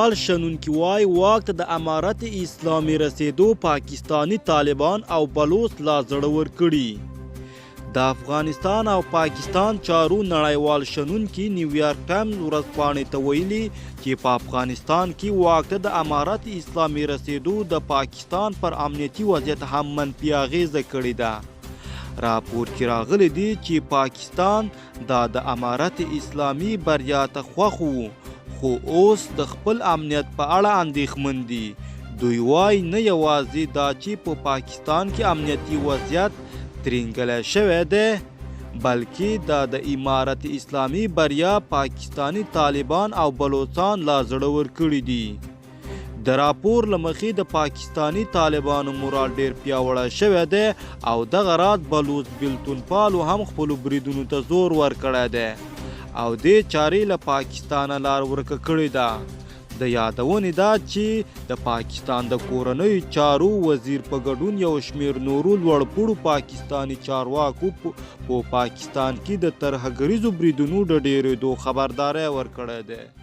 نړیوال شنونکي وایي واک ته د امارت اسلامي رسېدو پاکستانی طالبان او بلوچ لا زړور کړي. د افغانستان او پاکستان چارو نړیوال شنونکي نیویارک ټایمز ورځپاڼې ته ویلي چې په افغانستان کې واک ته د امارت اسلامي رسېدو د پاکستان پر امنیتي وضعیت هم منفي اغیزه کړې ده. راپور کې راغلی دی چې پاکستان د امارت اسلامي بریا ته خوښ و، خو اوس د خپل امنیت په اړه اندېښمن دي. دوی وایي نه یوازې دا چې په پاکستان کې امنیتي وضعیت ترینګلی شوی دی، بلکې د امارت اسلامي بریا پاکستانی طالبان او بلوچان لا زړور کړي دي. د راپور له مخې د پاکستانی طالبانو مورال ډیر پیاوړی شوی دی او دغه راز بلوچ بیلتون پالو هم خپلو بریدونو ته زور ورکړی دی او دې چارې له پاکستانه لار ورکه کړې ده. د یادونې ده چې د پاکستان د کورنیو چارو وزیر په ګډون یو شمېر نورو لوړپوړو پاکستانی چارواکو په پاکستان کې د ترهګریزو بریدونو د ډېرېدو خبرداری ورکړی دی.